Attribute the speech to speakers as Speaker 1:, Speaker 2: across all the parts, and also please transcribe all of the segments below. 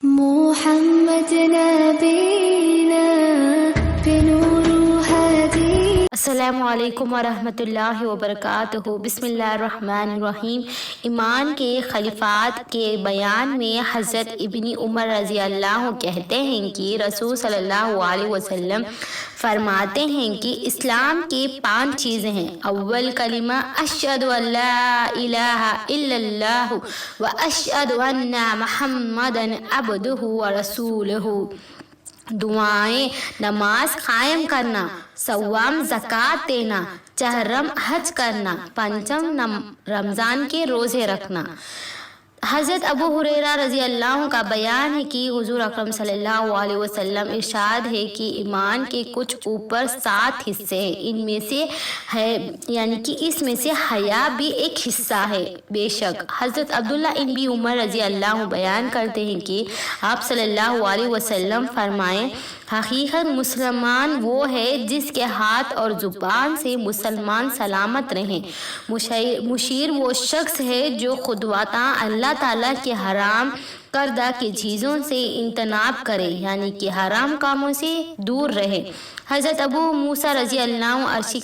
Speaker 1: محمد نبینا بنور هدی۔
Speaker 2: السلام علیکم ورحمۃ اللہ وبرکاتہ۔ بسم اللہ الرحمن الرحیم۔ ایمان کے خلیفات کے بیان میں حضرت ابن عمر رضی اللہ کہتے ہیں کہ رسول صلی اللہ علیہ وسلم فرماتے ہیں کہ اسلام کی 5 چیزیں ہیں۔ اول کلمہ اشہد ان لا الہ الا اللہ و اشہد ان محمدا عبدہ و رسولہ۔ دعائیں، نماز قائم کرنا، صوم زکوٰۃ دینا، چہرم حج کرنا، پنچم رمضان کے روزے رکھنا۔ حضرت ابو ہریرہ رضی اللہ کا بیان ہے کہ حضور اکرم صلی اللہ علیہ وسلم ارشاد ہے کہ ایمان کے کچھ اوپر 7 حصے ہیں، ان میں سے ہے اس میں سے حیا بھی ایک حصہ ہے۔ بے شک حضرت عبداللہ ابن عمر رضی اللہ بیان کرتے ہیں کہ آپ صلی اللہ علیہ وسلم فرمائیں، حقیقت مسلمان وہ ہے جس کے ہاتھ اور زبان سے مسلمان سلامت رہیں۔ مشیر وہ شخص ہے جو خودواتاں اللہ تعالیٰ کے حرام کردہ کی چیزوں سے اجتناب کرے، کہ حرام کاموں سے دور رہے۔ حضرت ابو موسیٰ رضی اللہ عرشی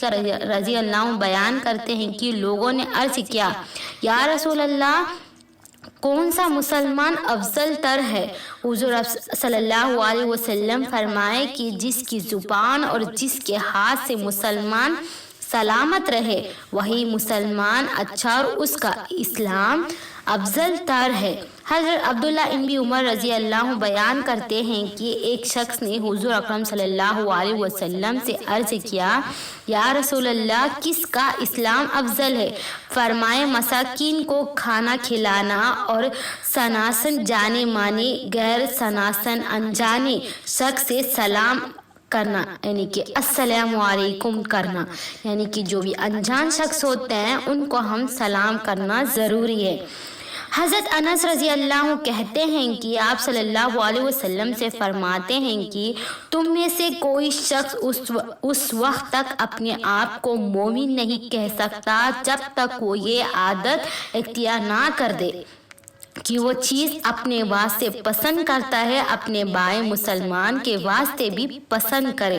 Speaker 2: رضی اللہ بیان کرتے ہیں کہ لوگوں نے عرض کیا، یا رسول اللہ، کون سا مسلمان افضل تر ہے؟ حضور صلی اللہ علیہ وسلم فرمائے کہ جس کی زبان اور جس کے ہاتھ سے مسلمان سلامت رہے وہی مسلمان اچھا اور اس کا اسلام افضل تر ہے۔ حضرت عبداللہ ابن عمر رضی اللہ بیان کرتے ہیں کہ ایک شخص نے حضور اکرم صلی اللہ علیہ وسلم سے عرض کیا، یا رسول اللہ، کس کا اسلام افضل ہے؟ فرمائے، مساکین کو کھانا کھلانا اور سناسن جانے مانے غیر سناسن انجانے شخص سے سلام کرنا، کہ السلام علیکم کرنا، کہ جو بھی انجان شخص ہوتے ہیں ان کو ہم سلام کرنا ضروری ہے۔ حضرت انس رضی اللہ کہتے ہیں کہ آپ صلی اللہ علیہ وسلم سے فرماتے ہیں کہ تم میں سے کوئی شخص اس وقت تک اپنے آپ کو مومن نہیں کہہ سکتا جب تک وہ یہ عادت اختیار نہ کر دے کہ وہ چیز اپنے واسطے پسند کرتا ہے اپنے بھائی مسلمان کے واسطے بھی پسند کرے۔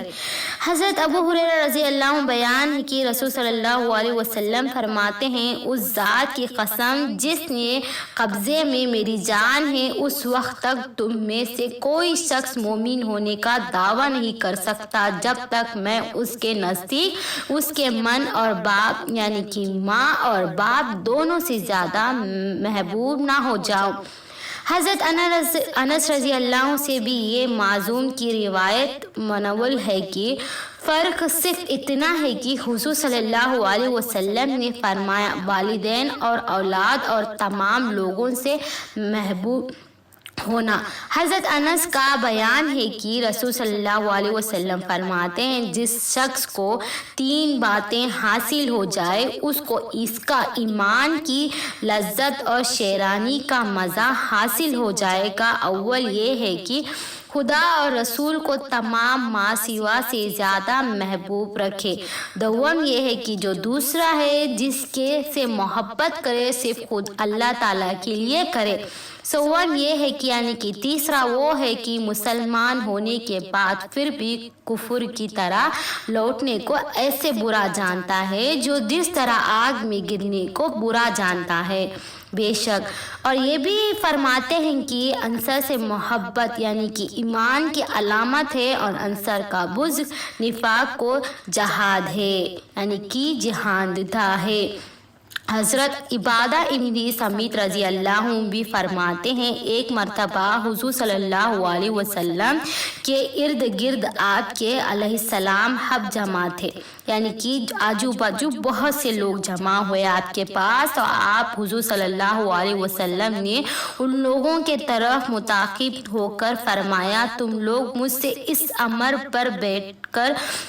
Speaker 2: حضرت ابو ہریرہ رضی اللہ بیان ہے کہ رسول صلی اللہ علیہ وسلم فرماتے ہیں، اس ذات کی قسم جس نے قبضے میں میری جان ہے، اس وقت تک تم میں سے کوئی شخص مومن ہونے کا دعویٰ نہیں کر سکتا جب تک میں اس کے نزدیک اس کے من اور باپ کہ ماں اور باپ دونوں سے زیادہ محبوب نہ ہو جاؤ۔ حضرت انس رضی اللہ سے بھی یہ معصوم کی روایت منقول ہے کہ فرق صرف اتنا ہے کہ حضور صلی اللہ علیہ وسلم نے فرمایا، والدین اور اولاد اور تمام لوگوں سے محبوب ہونا۔ حضرت انس کا بیان ہے کہ رسول صلی اللہ علیہ وسلم فرماتے ہیں، جس شخص کو 3 باتیں حاصل ہو جائے اس کو اس کا ایمان کی لذت اور شیرانی کا مزہ حاصل ہو جائے گا۔ اول یہ ہے کہ خدا اور رسول کو تمام ما سوا سے زیادہ محبوب رکھے۔ دوم یہ ہے کہ جو دوسرا ہے جس کے سے محبت کرے صرف خود اللہ تعالیٰ کے لیے کرے۔ سوم یہ ہے کہ تیسرا وہ ہے کہ مسلمان ہونے کے بعد پھر بھی کفر کی طرح لوٹنے کو ایسے برا جانتا ہے جو جس طرح آگ میں گرنے کو برا جانتا ہے۔ بے شک اور یہ بھی فرماتے ہیں کہ انصار سے محبت کہ ایمان کی علامت ہے، اور انصار کا بغض نفاق کو جہاد ہے، کہ جہاد ہے۔ حضرت عبادہ ابن صامت رضی اللہ بھی فرماتے ہیں، ایک مرتبہ حضور صلی اللہ علیہ وسلم کے ارد گرد آپ کے علیہ السلام حب جمع تھے، کہ آجو باجو بہت سے لوگ جمع ہوئے آپ کے پاس، اور آپ حضور صلی اللہ علیہ وسلم نے ان لوگوں کے طرف متعاقب ہو کر فرمایا، تم لوگ مجھ سے اس امر پر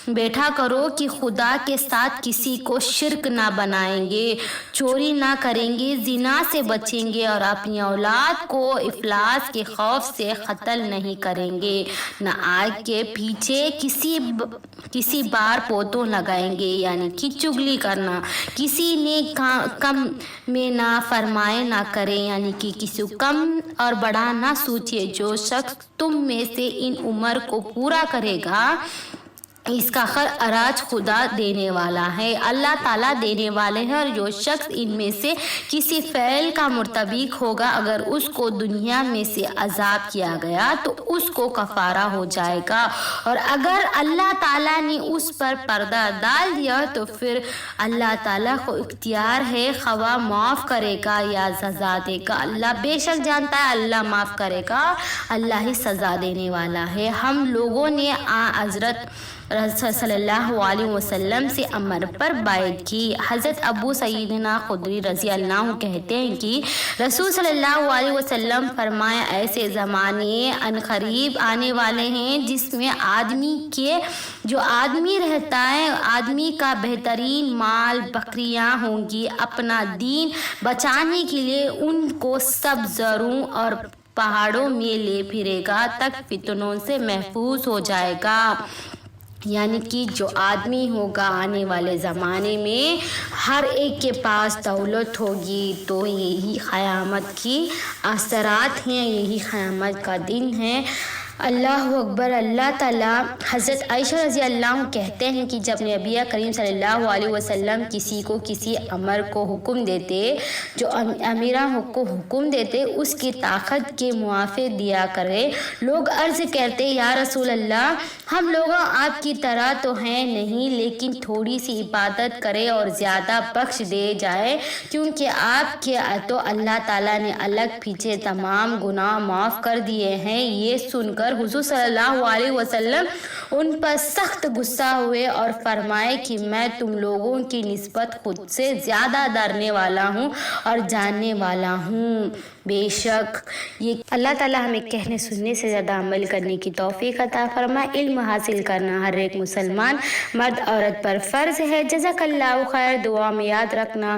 Speaker 2: بیٹھا کرو کہ خدا کے ساتھ کسی کو شرک نہ بنائیں گے، چوری نہ کریں گے، زنا سے بچیں گے اور اپنی اولاد کو افلاس کے خوف سے قتل نہیں کریں گے، نہ آگ کے پیچھے کسی بار پوتوں لگائیں گے، یعنی کہ چگلی کرنا، کسی نے کم میں نہ فرمائے نہ کریں، یعنی کہ کسی کم اور بڑا نہ سوچے۔ جو شخص تم میں سے ان امور کو پورا کرے گا اس کا خراج خدا دینے والا ہے، اللہ تعالیٰ دینے والے ہیں، اور جو شخص ان میں سے کسی فعل کا مرتکب ہوگا اگر اس کو دنیا میں سے عذاب کیا گیا تو اس کو کفارہ ہو جائے گا، اور اگر اللہ تعالیٰ نے اس پر پردہ ڈال دیا تو پھر اللہ تعالیٰ کو اختیار ہے خواہ معاف کرے گا یا سزا دے گا۔ اللہ بے شک جانتا ہے، اللہ معاف کرے گا، اللہ ہی سزا دینے والا ہے۔ ہم لوگوں نے حضرت رسول صلی اللہ علیہ وسلم سے امر پر بیعت کی۔ حضرت ابو سعیدنا خدری رضی اللہ عنہ کہتے ہیں کہ رسول صلی اللہ علیہ وسلم فرمایا ایسے زمانے عنقریب آنے والے ہیں جس میں آدمی رہتا ہے، آدمی کا بہترین مال بکریاں ہوں گی، اپنا دین بچانے کے لیے ان کو سبزوں اور پہاڑوں میں لے پھرے گا تک فتنوں سے محفوظ ہو جائے گا۔ یعنی کہ جو آدمی ہوگا آنے والے زمانے میں ہر ایک کے پاس دولت ہوگی، تو یہی قیامت کی اثرات ہیں، یہی قیامت کا دن ہے۔ اللہ اکبر۔ اللہ تعالیٰ حضرت عائشہ رضی اللہ عنہ کہتے ہیں کہ جب نبی کریم صلی اللہ علیہ وسلم کسی کو کسی امر کو حکم دیتے، جو امیران کو حکم دیتے اس کی طاقت کے موافق دیا کرے، لوگ عرض کرتے یا رسول اللہ ہم لوگ آپ کی طرح تو ہیں نہیں، لیکن تھوڑی سی عبادت کرے اور زیادہ بخش دے جائے، کیونکہ آپ کے تو اللہ تعالیٰ نے الگ پیچھے تمام گناہ معاف کر دیے ہیں۔ یہ سن کر حضور صلی اللہ علیہ وسلم ان پر سخت غصہ ہوئے اور فرمائے کہ میں تم لوگوں کی نسبت خود سے زیادہ ڈرنے والا ہوں اور جاننے والا ہوں۔ بے شک یہ اللہ تعالیٰ ہمیں کہنے سننے سے زیادہ عمل کرنے کی توفیق عطا فرمائے۔ علم حاصل کرنا ہر ایک مسلمان مرد عورت پر فرض ہے۔ جزاک اللہ خیر، دعا میں یاد رکھنا۔